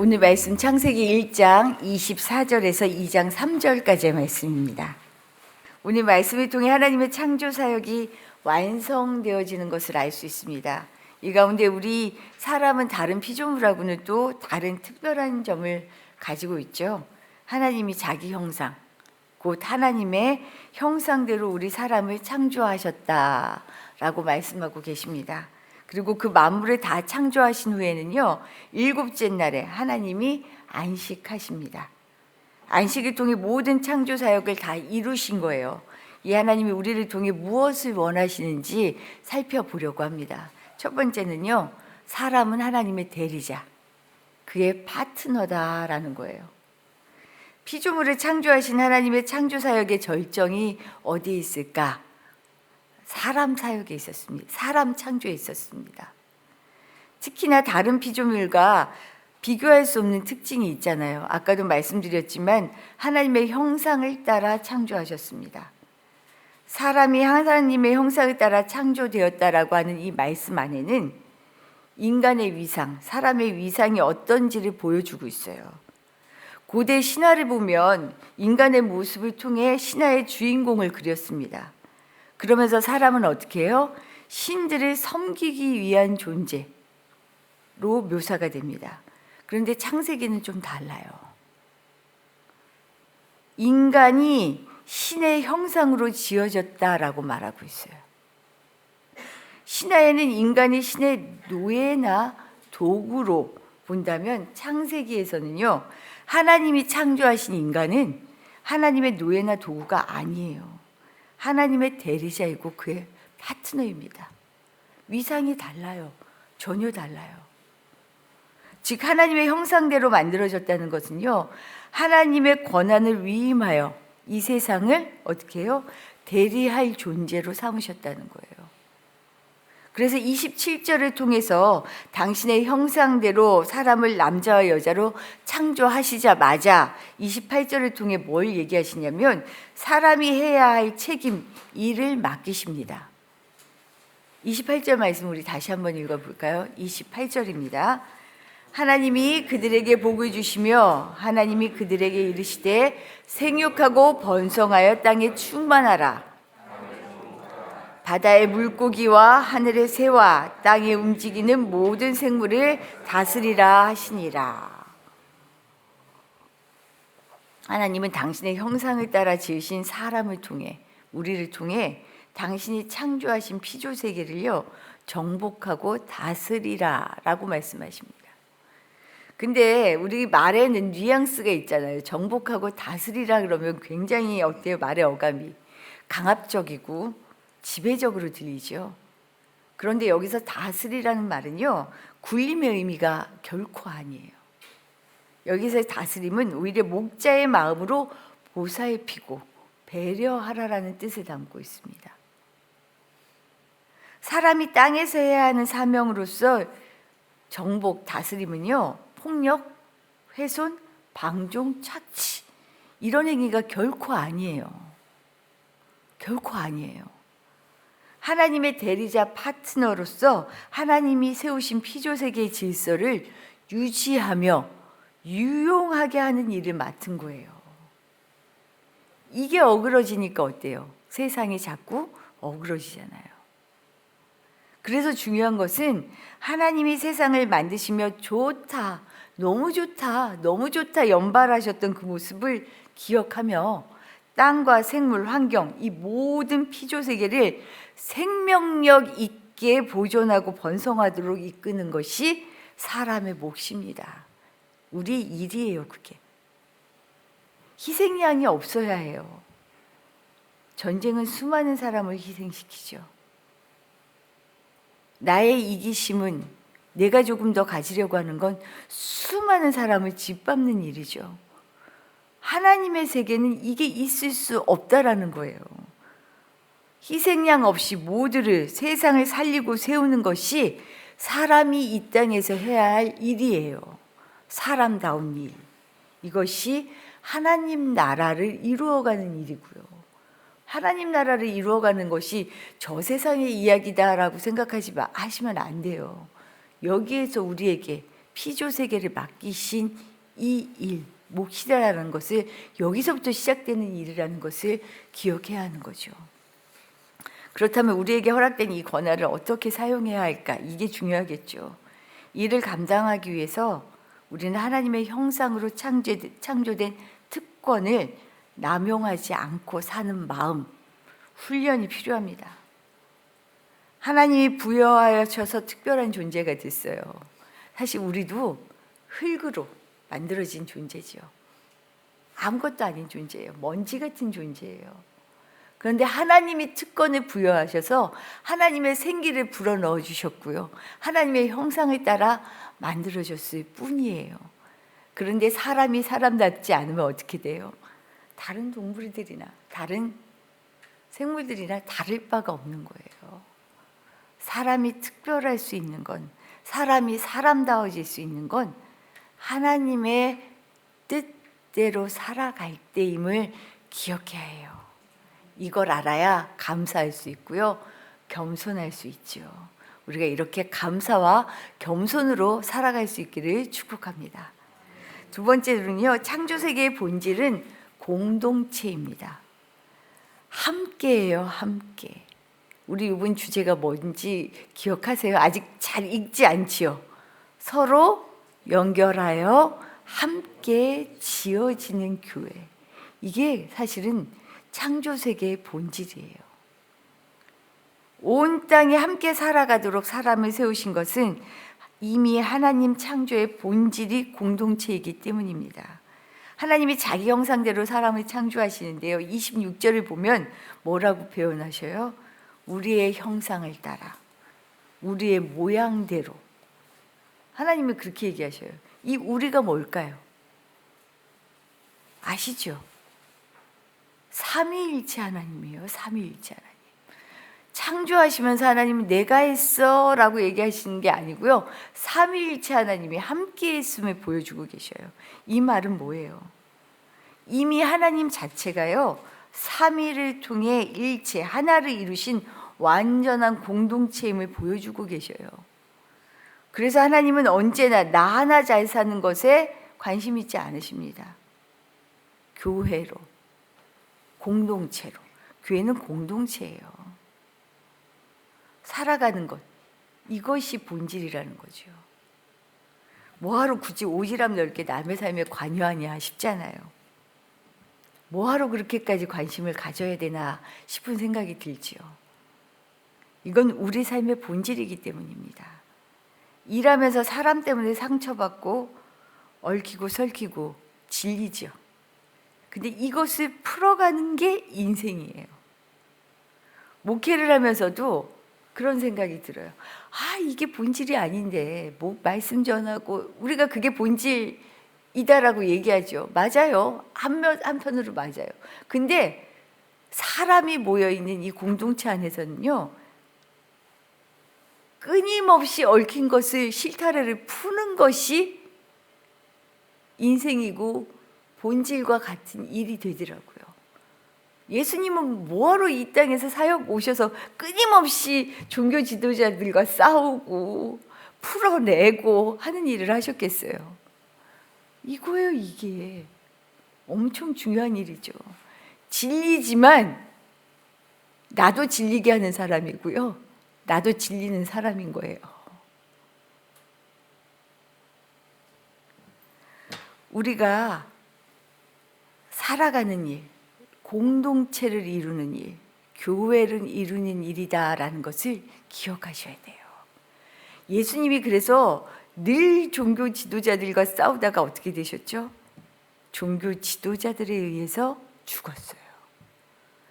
오늘 말씀 창세기 1장 24절에서 2장 3절까지의 말씀입니다. 오늘 말씀을 통해 하나님의 창조 사역이 완성되어지는 것을 알 수 있습니다. 이 가운데 우리 사람은 다른 피조물하고는 또 다른 특별한 점을 가지고 있죠. 하나님이 자기 형상, 곧 하나님의 형상대로 우리 사람을 창조하셨다라고 말씀하고 계십니다. 그리고 그 만물을 다 창조하신 후에는요, 일곱째 날에 하나님이 안식하십니다. 안식을 통해 모든 창조 사역을 다 이루신 거예요. 이 하나님이 우리를 통해 무엇을 원하시는지 살펴보려고 합니다. 첫 번째는요, 사람은 하나님의 대리자, 그의 파트너다라는 거예요. 피조물을 창조하신 하나님의 창조 사역의 절정이 어디에 있을까? 사람 사역에 있었습니다. 사람 창조에 있었습니다. 특히나 다른 피조물과 비교할 수 없는 특징이 있잖아요. 아까도 말씀드렸지만 하나님의 형상을 따라 창조하셨습니다. 사람이 하나님의 형상을 따라 창조되었다라고 하는 이 말씀 안에는 인간의 위상, 사람의 위상이 어떤지를 보여주고 있어요. 고대 신화를 보면 인간의 모습을 통해 신화의 주인공을 그렸습니다. 그러면서 사람은 어떻게 해요? 신들을 섬기기 위한 존재로 묘사가 됩니다. 그런데 창세기는 좀 달라요. 인간이 신의 형상으로 지어졌다라고 말하고 있어요. 신화에는 인간이 신의 노예나 도구로 본다면 창세기에서는요, 하나님이 창조하신 인간은 하나님의 노예나 도구가 아니에요. 하나님의 대리자이고 그의 파트너입니다. 위상이 달라요. 전혀 달라요. 즉 하나님의 형상대로 만들어졌다는 것은요, 하나님의 권한을 위임하여 이 세상을 어떻게 해요? 대리할 존재로 삼으셨다는 거예요. 그래서 27절을 통해서 당신의 형상대로 사람을 남자와 여자로 창조하시자마자 28절을 통해 뭘 얘기하시냐면 사람이 해야 할 책임, 일을 맡기십니다. 28절 말씀 우리 다시 한번 읽어볼까요? 28절입니다. 하나님이 그들에게 복을 주시며 하나님이 그들에게 이르시되 생육하고 번성하여 땅에 충만하라. 바다의 물고기와 하늘의 새와 땅에 움직이는 모든 생물을 다스리라 하시니라. 하나님은 당신의 형상을 따라 지으신 사람을 통해, 우리를 통해 당신이 창조하신 피조 세계를요, 정복하고 다스리라 라고 말씀하십니다. 근데 우리 말에는 뉘앙스가 있잖아요. 정복하고 다스리라 그러면 굉장히 어때요? 말의 어감이 강압적이고 지배적으로 들리죠. 그런데 여기서 다스리라는 말은요, 굴림의 의미가 결코 아니에요. 여기서 다스림은 오히려 목자의 마음으로 보살피고 배려하라라는 뜻을 담고 있습니다. 사람이 땅에서 해야 하는 사명으로서 정복, 다스림은요, 폭력, 훼손, 방종, 착취 이런 행위가 결코 아니에요. 결코 아니에요. 하나님의 대리자 파트너로서 하나님이 세우신 피조세계의 질서를 유지하며 유용하게 하는 일을 맡은 거예요. 이게 어그러지니까 어때요? 세상이 자꾸 어그러지잖아요. 그래서 중요한 것은 하나님이 세상을 만드시며 좋다, 너무 좋다, 너무 좋다 연발하셨던 그 모습을 기억하며 땅과 생물, 환경, 이 모든 피조세계를 생명력 있게 보존하고 번성하도록 이끄는 것이 사람의 몫입니다. 우리 일이에요, 그게. 희생양이 없어야 해요. 전쟁은 수많은 사람을 희생시키죠. 나의 이기심은 내가 조금 더 가지려고 하는 건 수많은 사람을 짓밟는 일이죠. 하나님의 세계는 이게 있을 수 없다라는 거예요. 희생양 없이 모두를 세상을 살리고 세우는 것이 사람이 이 땅에서 해야 할 일이에요. 사람다운 일. 이것이 하나님 나라를 이루어가는 일이고요. 하나님 나라를 이루어가는 것이 저 세상의 이야기다라고 생각하시면 안 돼요. 여기에서 우리에게 피조 세계를 맡기신 이 일, 몫이라는 것을, 여기서부터 시작되는 일이라는 것을 기억해야 하는 거죠. 그렇다면 우리에게 허락된 이 권한을 어떻게 사용해야 할까? 이게 중요하겠죠. 이를 감당하기 위해서 우리는 하나님의 형상으로 창조된 특권을 남용하지 않고 사는 마음, 훈련이 필요합니다. 하나님이 부여하셔서 특별한 존재가 됐어요. 사실 우리도 흙으로 만들어진 존재죠. 아무것도 아닌 존재예요. 먼지 같은 존재예요. 그런데 하나님이 특권을 부여하셔서 하나님의 생기를 불어넣어 주셨고요. 하나님의 형상을 따라 만들어졌을 뿐이에요. 그런데 사람이 사람답지 않으면 어떻게 돼요? 다른 동물들이나 다른 생물들이나 다를 바가 없는 거예요. 사람이 특별할 수 있는 건, 사람이 사람다워질 수 있는 건 하나님의 뜻대로 살아갈 때임을 기억해야 해요. 이걸 알아야 감사할 수 있고요, 겸손할 수 있죠. 우리가 이렇게 감사와 겸손으로 살아갈 수 있기를 축복합니다. 두 번째로는요, 창조 세계의 본질은 공동체입니다. 함께예요, 함께. 우리 이번 주제가 뭔지 기억하세요? 아직 잘 읽지 않지요? 서로 연결하여 함께 지어지는 교회. 이게 사실은 창조 세계의 본질이에요. 온 땅에 함께 살아가도록 사람을 세우신 것은 이미 하나님 창조의 본질이 공동체이기 때문입니다. 하나님이 자기 형상대로 사람을 창조하시는데요, 26절을 보면 뭐라고 표현하셔요? 우리의 형상을 따라, 우리의 모양대로. 하나님이 그렇게 얘기하셔요. 이 우리가 뭘까요? 아시죠? 삼위일체 하나님이에요. 삼위일체 하나님. 창조하시면서 하나님은 내가 했어 라고 얘기하시는 게 아니고요, 삼위일체 하나님이 함께 했음을 보여주고 계셔요. 이 말은 뭐예요? 이미 하나님 자체가요, 삼위를 통해 일체 하나를 이루신 완전한 공동체임을 보여주고 계셔요. 그래서 하나님은 언제나 나 하나 잘 사는 것에 관심 있지 않으십니다. 교회로, 공동체로. 교회는 공동체예요. 살아가는 것, 이것이 본질이라는 거죠. 뭐하러 굳이 오지랖 넓게 남의 삶에 관여하냐 싶잖아요. 뭐하러 그렇게까지 관심을 가져야 되나 싶은 생각이 들지요. 이건 우리 삶의 본질이기 때문입니다. 일하면서 사람 때문에 상처받고 얽히고 설키고 질리죠. 근데 이것을 풀어가는 게 인생이에요. 목회를 하면서도 그런 생각이 들어요. 아, 이게 본질이 아닌데 뭐 말씀 전하고 우리가 그게 본질이다라고 얘기하죠. 맞아요. 한편으로 맞아요. 근데 사람이 모여있는 이 공동체 안에서는요, 끊임없이 얽힌 것을 실타래를 푸는 것이 인생이고 본질과 같은 일이 되더라고요. 예수님은 뭐하러 이 땅에서 사역 오셔서 끊임없이 종교 지도자들과 싸우고 풀어내고 하는 일을 하셨겠어요? 이거예요, 이게. 엄청 중요한 일이죠. 진리지만 나도 질리게 하는 사람이고요, 나도 질리는 사람인 거예요. 우리가 살아가는 일, 공동체를 이루는 일, 교회를 이루는 일이다라는 것을 기억하셔야 돼요. 예수님이 그래서 늘 종교 지도자들과 싸우다가 어떻게 되셨죠? 종교 지도자들에 의해서 죽었어요.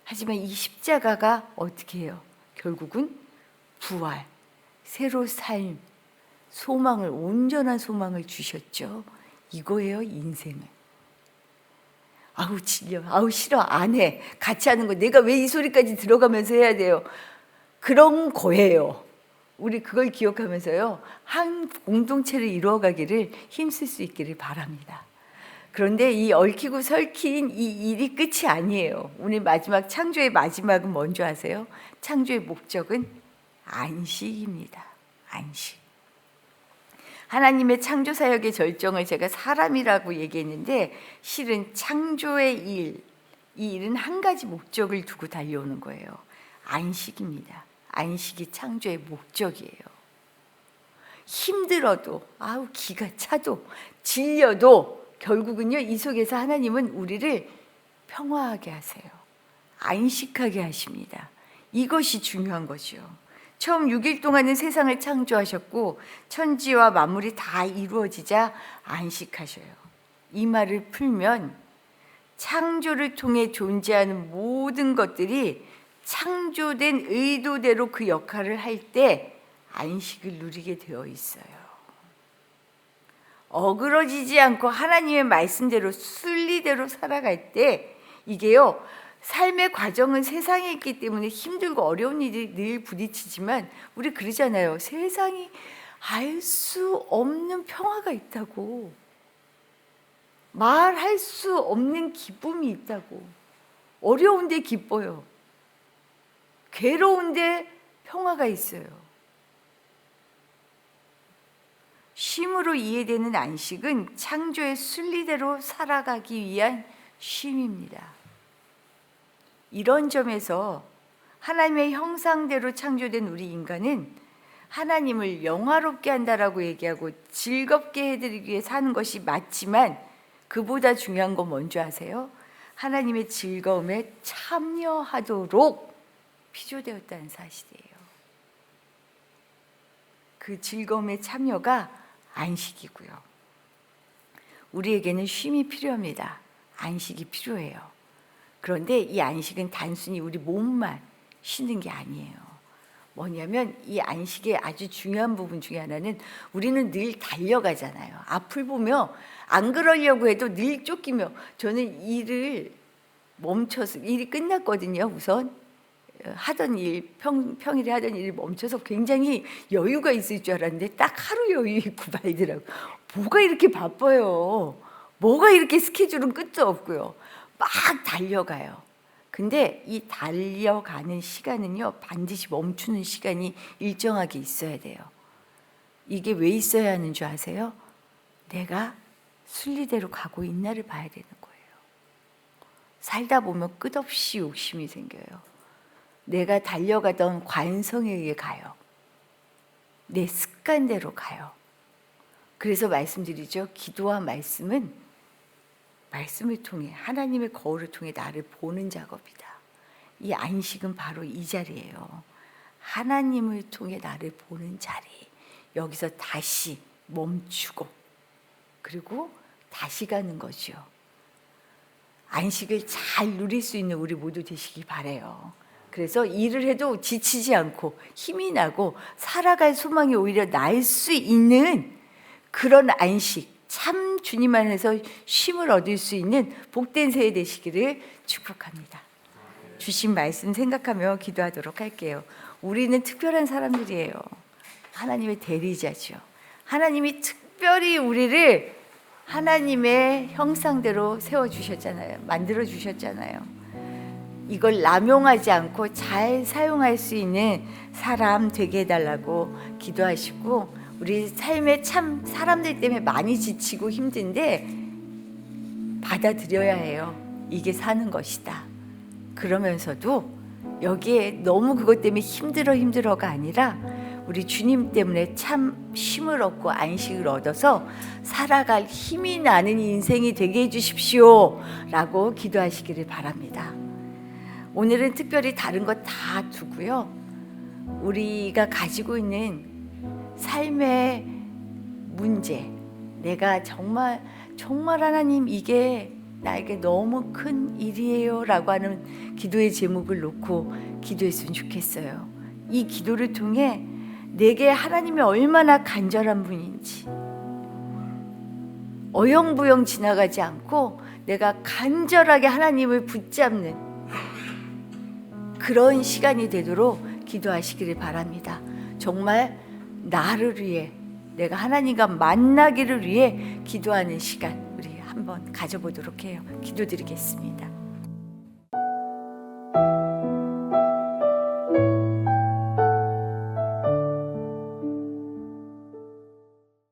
하지만 이 십자가가 어떻게 해요? 결국은 부활, 새로 삶, 소망을, 온전한 소망을 주셨죠. 이거예요, 인생은. 아우 질려, 아우 싫어, 안 해, 같이 하는 거 내가 왜 이 소리까지 들어가면서 해야 돼요? 그런 거예요. 우리 그걸 기억하면서요, 한 공동체를 이루어가기를 힘쓸 수 있기를 바랍니다. 그런데 이 얽히고 설킨 이 일이 끝이 아니에요. 오늘 마지막, 창조의 마지막은 뭔지 아세요? 창조의 목적은 안식입니다. 안식. 하나님의 창조 사역의 절정을 제가 사람이라고 얘기했는데 실은 창조의 일, 이 일은 한 가지 목적을 두고 달려오는 거예요. 안식입니다. 안식이 창조의 목적이에요. 힘들어도 기가 차도 질려도 결국은요, 이 속에서 하나님은 우리를 평화하게 하세요. 안식하게 하십니다. 이것이 중요한 거죠. 처음 6일 동안은 세상을 창조하셨고 천지와 만물이 다 이루어지자 안식하셔요. 이 말을 풀면 창조를 통해 존재하는 모든 것들이 창조된 의도대로 그 역할을 할 때 안식을 누리게 되어 있어요. 어그러지지 않고 하나님의 말씀대로 순리대로 살아갈 때 이게요, 삶의 과정은 세상에 있기 때문에 힘들고 어려운 일이 늘 부딪히지만 우리 그러잖아요. 세상이 알 수 없는 평화가 있다고, 말할 수 없는 기쁨이 있다고. 어려운데 기뻐요. 괴로운데 평화가 있어요. 쉼으로 이해되는 안식은 창조의 순리대로 살아가기 위한 쉼입니다. 이런 점에서 하나님의 형상대로 창조된 우리 인간은 하나님을 영화롭게 한다라고 얘기하고 즐겁게 해드리기 위해 사는 것이 맞지만 그보다 중요한 건 뭔지 아세요? 하나님의 즐거움에 참여하도록 피조되었다는 사실이에요. 그 즐거움의 참여가 안식이고요. 우리에게는 쉼이 필요합니다. 안식이 필요해요. 그런데 이 안식은 단순히 우리 몸만 쉬는 게 아니에요. 뭐냐면 이 안식의 아주 중요한 부분 중에 하나는 우리는 늘 달려가잖아요. 앞을 보며 안 그러려고 해도 늘 쫓기며, 저는 일을 멈춰서, 일이 끝났거든요. 우선 하던 일, 평일에 하던 일을 멈춰서 굉장히 여유가 있을 줄 알았는데 딱 하루 여유 있고 말더라고요. 뭐가 이렇게 바빠요. 뭐가 이렇게 스케줄은 끝도 없고요. 막 달려가요. 근데 이 달려가는 시간은요, 반드시 멈추는 시간이 일정하게 있어야 돼요. 이게 왜 있어야 하는 줄 아세요? 내가 순리대로 가고 있나를 봐야 되는 거예요. 살다 보면 끝없이 욕심이 생겨요. 내가 달려가던 관성에 의해 가요. 내 습관대로 가요. 그래서 말씀드리죠. 기도와 말씀은 말씀을 통해, 하나님의 거울을 통해 나를 보는 작업이다. 이 안식은 바로 이 자리예요. 하나님을 통해 나를 보는 자리. 여기서 다시 멈추고 그리고 다시 가는 거죠. 안식을 잘 누릴 수 있는 우리 모두 되시기 바라요. 그래서 일을 해도 지치지 않고 힘이 나고 살아갈 소망이 오히려 날 수 있는 그런 안식, 참 주님 안에서 쉼을 얻을 수 있는 복된 새해 되시기를 축복합니다. 주신 말씀 생각하며 기도하도록 할게요. 우리는 특별한 사람들이에요. 하나님의 대리자죠. 하나님이 특별히 우리를 하나님의 형상대로 세워주셨잖아요. 만들어주셨잖아요. 이걸 남용하지 않고 잘 사용할 수 있는 사람 되게 해달라고 기도하시고, 우리 삶에 참 사람들 때문에 많이 지치고 힘든데 받아들여야 해요. 이게 사는 것이다. 그러면서도 여기에 너무 그것 때문에 힘들어가 아니라 우리 주님 때문에 참 쉼을 얻고 안식을 얻어서 살아갈 힘이 나는 인생이 되게 해주십시오 라고 기도하시기를 바랍니다. 오늘은 특별히 다른 것 다 두고요, 우리가 가지고 있는 삶의 문제, 내가 정말 하나님 이게 나에게 너무 큰 일이에요 라고 하는 기도의 제목을 놓고 기도했으면 좋겠어요. 이 기도를 통해 내게 하나님이 얼마나 간절한 분인지, 어영부영 지나가지 않고 내가 간절하게 하나님을 붙잡는 그런 시간이 되도록 기도하시기를 바랍니다. 정말 나를 위해, 내가 하나님과 만나기를 위해 기도하는 시간 우리 한번 가져보도록 해요. 기도드리겠습니다.